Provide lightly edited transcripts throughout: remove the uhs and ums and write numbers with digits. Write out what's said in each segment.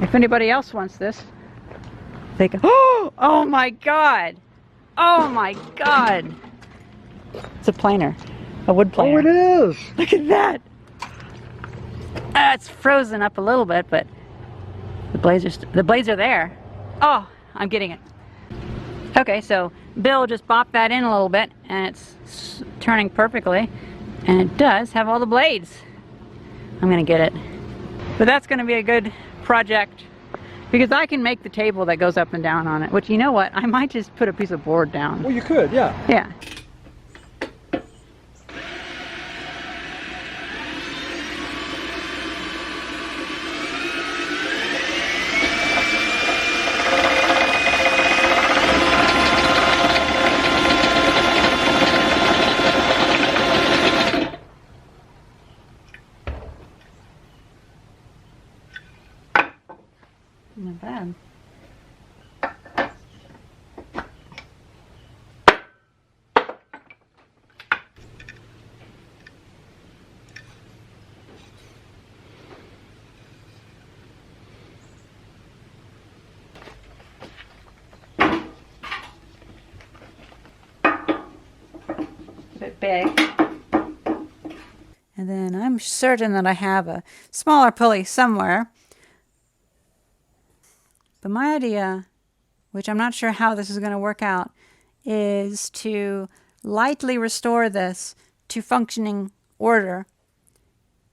If anybody else wants this, they can. Oh my God! Oh my God! It's a planer, a wood planer. Oh, it is! Look at that! It's frozen up a little bit, but the blades are there. Oh, I'm getting it. Okay, so Bill just bopped that in a little bit, and it's turning perfectly, and it does have all the blades. I'm gonna get it. But that's gonna be a good project, because I can make the table that goes up and down on it, which, you know what, I might just put a piece of board down. Well, you could, yeah. Yeah. Not bad. A bit big. And then I'm certain that I have a smaller pulley somewhere. But my idea, which I'm not sure how this is going to work out, is to lightly restore this to functioning order.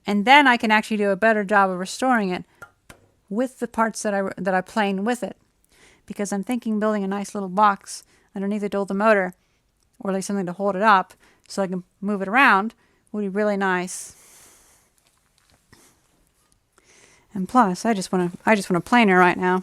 And then I can actually do a better job of restoring it with the parts that I plane with it. Because I'm thinking building a nice little box underneath it to hold the motor, or at least something to hold it up so I can move it around, would be really nice. And plus, I just want a planer right now.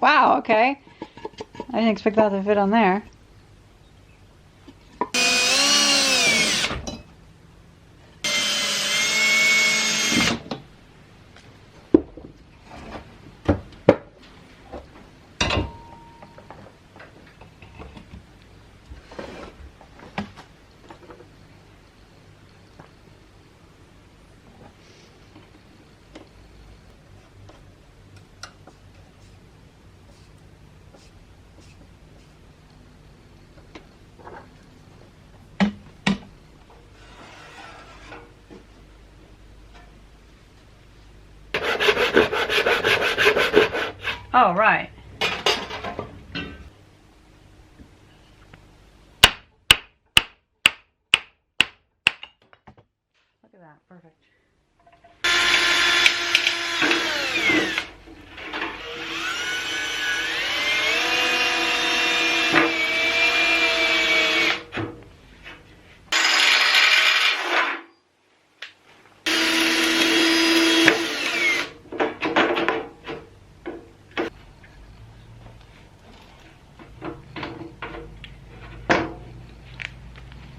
Wow, okay. I didn't expect that to fit on there. Oh, right. Look at that, perfect.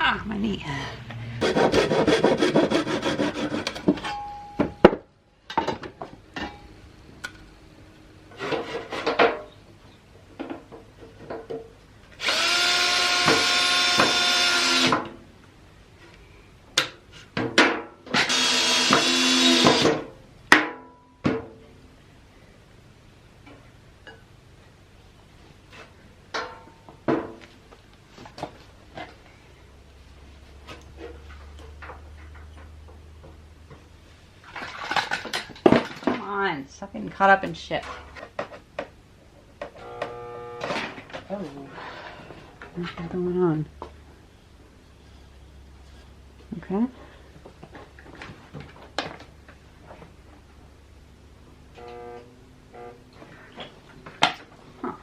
Ah, my knee. On, stop getting caught up in shit. Oh, what's going on? Okay. Huh.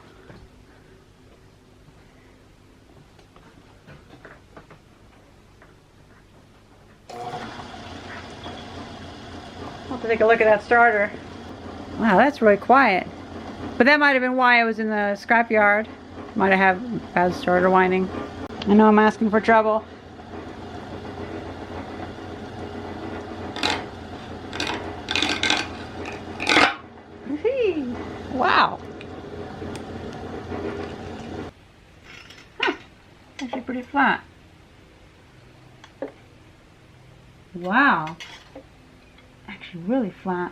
I'll have to take a look at that starter. Wow, that's really quiet. But that might have been why I was in the scrapyard. Might have had bad starter winding. I know I'm asking for trouble. Wow. Huh. Actually pretty flat. Wow. Actually really flat.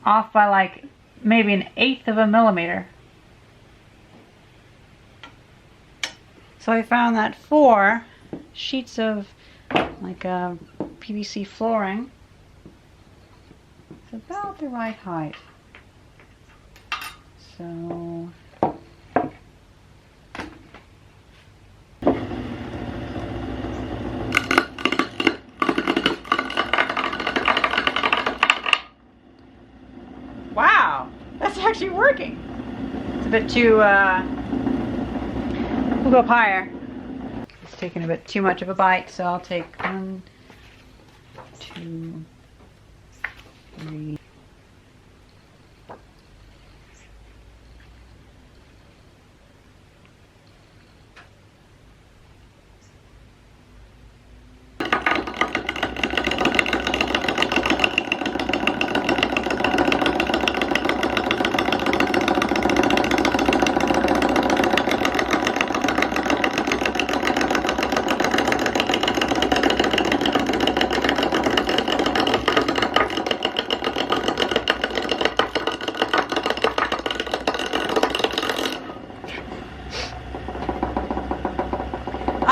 Off by like maybe 1/8 of a millimeter. So I found that 4 sheets of like PVC flooring is about the right height. So wow, that's actually working. It's a bit too, we'll go up higher. It's taking a bit too much of a bite, so I'll take 1, 2, 3.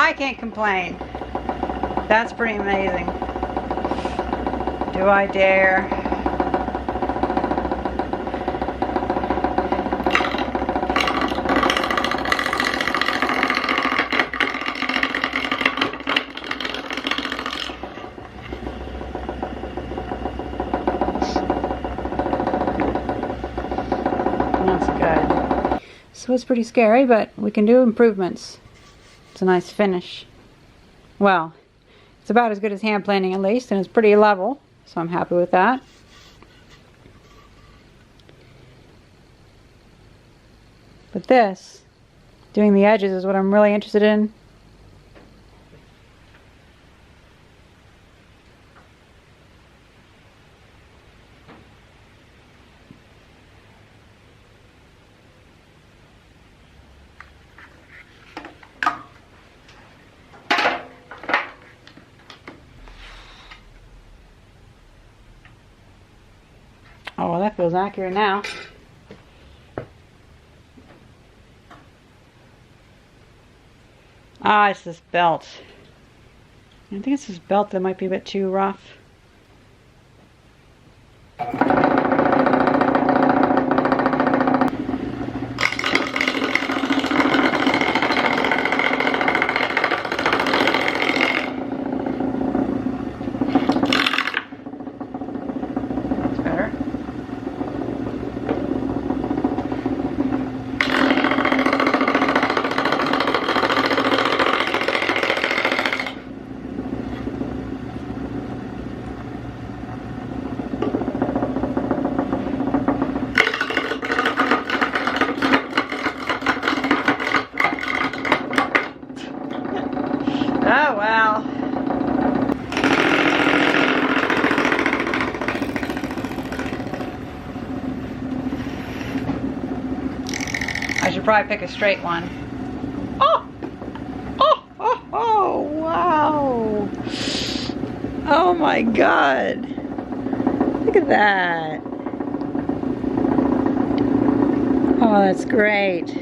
I can't complain. That's pretty amazing. Do I dare? That's good. So it's pretty scary, but we can do improvements. It's a nice finish. Well, it's about as good as hand planing at least, and it's pretty level, so I'm happy with that. But this, doing the edges, is what I'm really interested in. Oh, well, that feels accurate now. Ah, it's this belt. I think it's this belt that might be a bit too rough. Oh, well. I should probably pick a straight one. Oh! Oh! Oh! Oh! Wow! Oh my God! Look at that! Oh, that's great.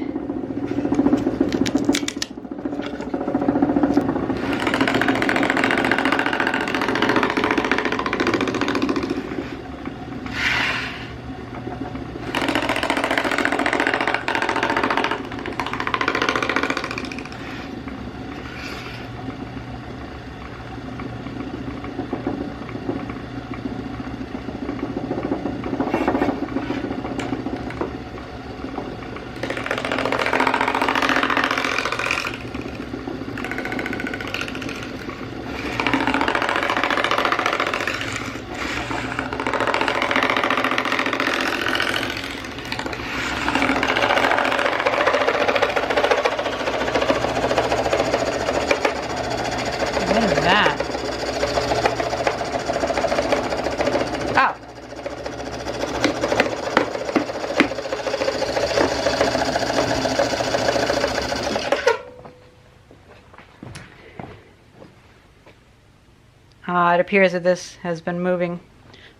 It appears that this has been moving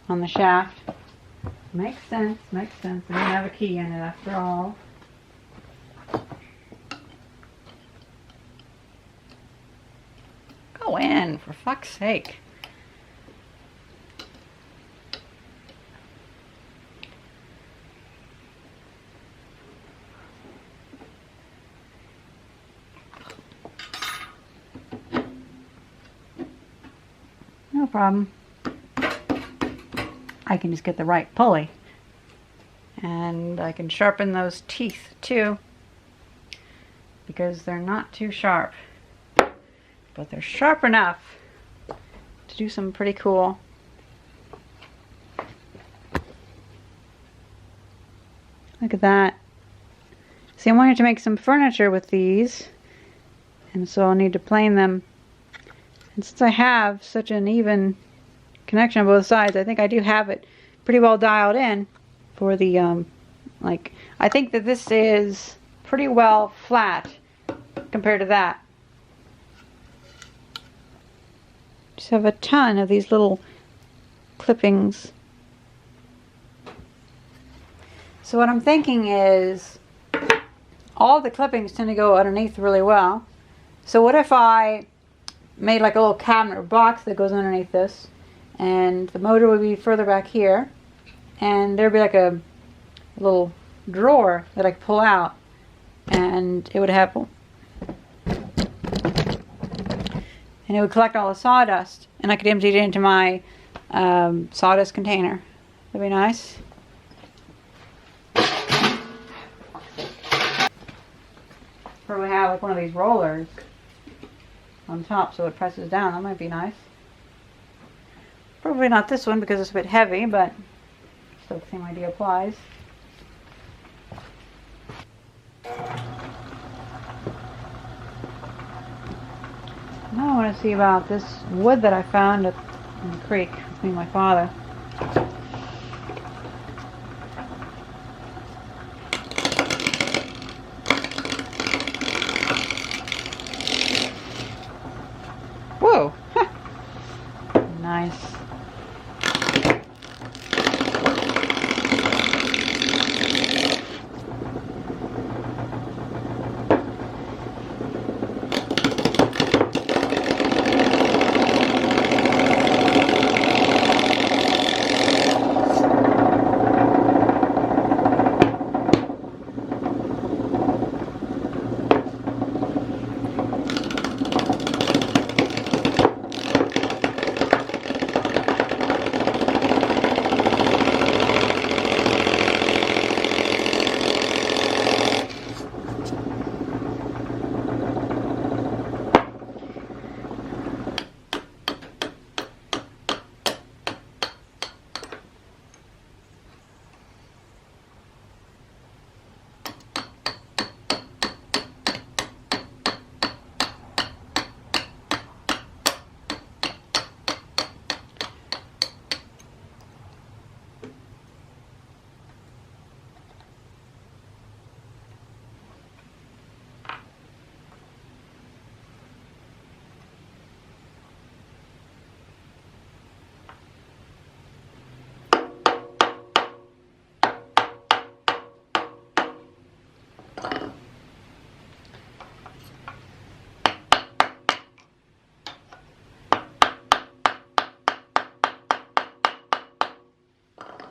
on the shaft. Makes sense, makes sense. I didn't have a key in it after all. Go in, for fuck's sake. No problem. I can just get the right pulley. And I can sharpen those teeth too, because they're not too sharp. But they're sharp enough to do something pretty cool. Look at that. See, I wanted to make some furniture with these, and so I'll need to plane them. And since I have such an even connection on both sides, I think I do have it pretty well dialed in for the, I think that this is pretty well flat compared to that. Just have a ton of these little clippings. So what I'm thinking is all the clippings tend to go underneath really well. So what if I made like a little cabinet or box that goes underneath this, and the motor would be further back here, and there'd be like a little drawer that I could pull out, and it would have, and it would collect all the sawdust, and I could empty it into my sawdust container. That'd be nice. Probably have like one of these rollers on top so it presses down. That might be nice. Probably not this one because it's a bit heavy, but still the same idea applies. Now I want to see about this wood that I found in the creek with me and my father. Whoa! Nice.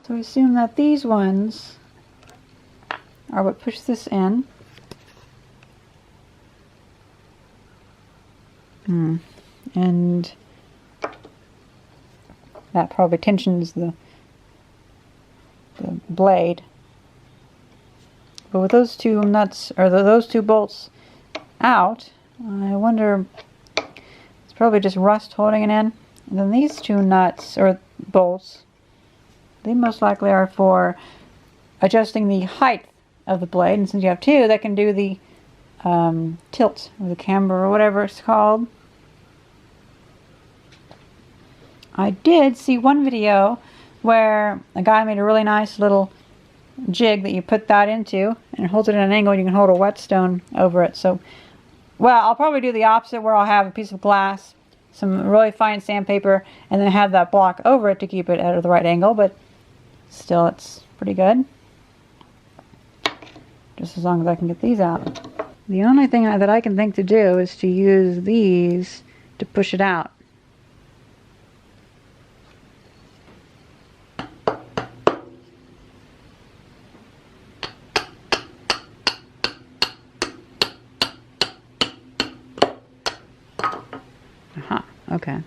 So I assume that these ones are what push this in. And that probably tensions the blade. But with those two nuts, or those two bolts out, I wonder, it's probably just rust holding it in. And then these two nuts, or bolts, they most likely are for adjusting the height of the blade. And since you have two, that can do the tilt, or the camber, or whatever it's called. I did see one video where a guy made a really nice little jig that you put that into, and it holds it at an angle, and you can hold a whetstone over it. So, well, I'll probably do the opposite, where I'll have a piece of glass some really fine sandpaper and then have that block over it to keep it at the right angle, but still it's pretty good. Just as long as I can get these out. The only thing that I can think to do is to use these to push it out. Aha, okay.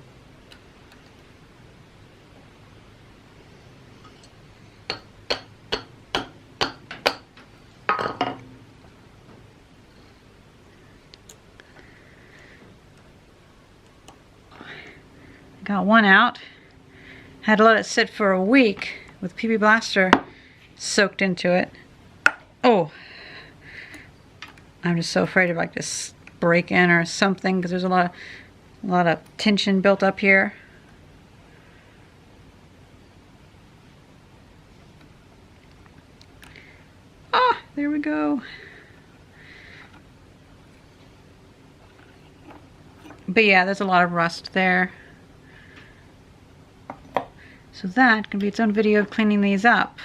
Got one out. Had to let it sit for a week with PB Blaster soaked into it. Oh, I'm just so afraid of like this break in or something because there's a lot of tension built up here. Ah, there we go. But yeah, there's a lot of rust there. So that can be its own video of cleaning these up.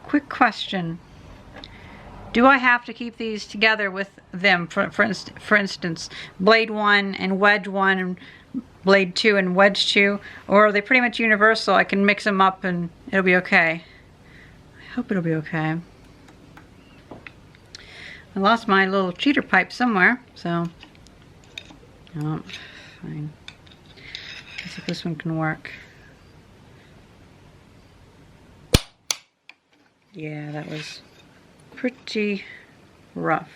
Quick question. Do I have to keep these together with them? For instance, blade 1 and wedge 1 and blade 2 and wedge 2? Or are they pretty much universal? I can mix them up and it'll be okay. I hope it'll be okay. I lost my little cheater pipe somewhere, so... Oh, fine. Let's see if this one can work. Yeah, that was pretty rough.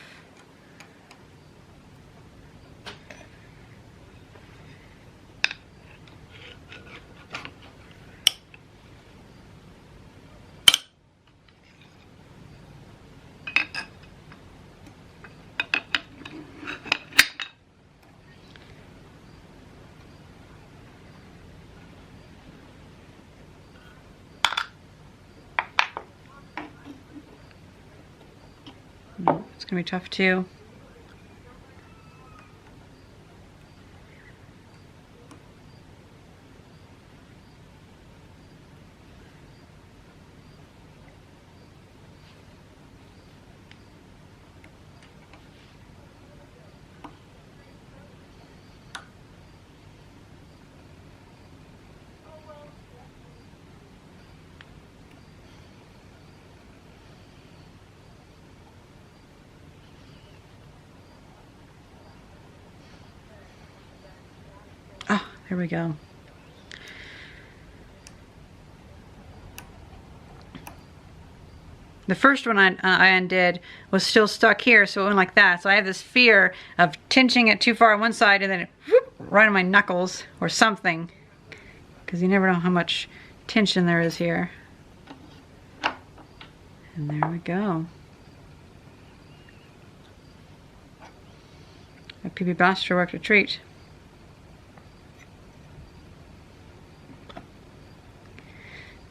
It's gonna be tough too. Here we go. The first one I undid was still stuck here, so it went like that. So I have this fear of tinching it too far on one side and then it, whoop, right on my knuckles or something. Because you never know how much tension there is here. And there we go. A PB Blaster worked a treat.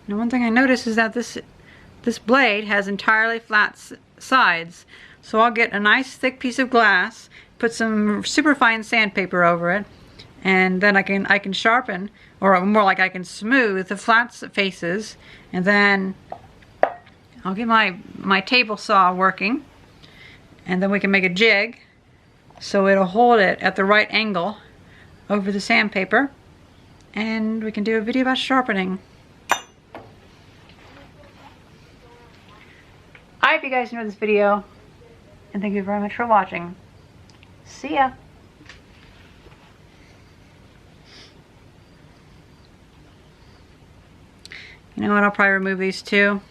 Now one thing I noticed is that this blade has entirely flat sides. So I'll get a nice thick piece of glass, put some super fine sandpaper over it, and then I can sharpen, or more like I can smooth the flat faces, and then I'll get my table saw working, and then we can make a jig so it'll hold it at the right angle over the sandpaper, and we can do a video about sharpening. I hope you guys enjoyed this video, and thank you very much for watching. See ya! You know what, I'll probably remove these too.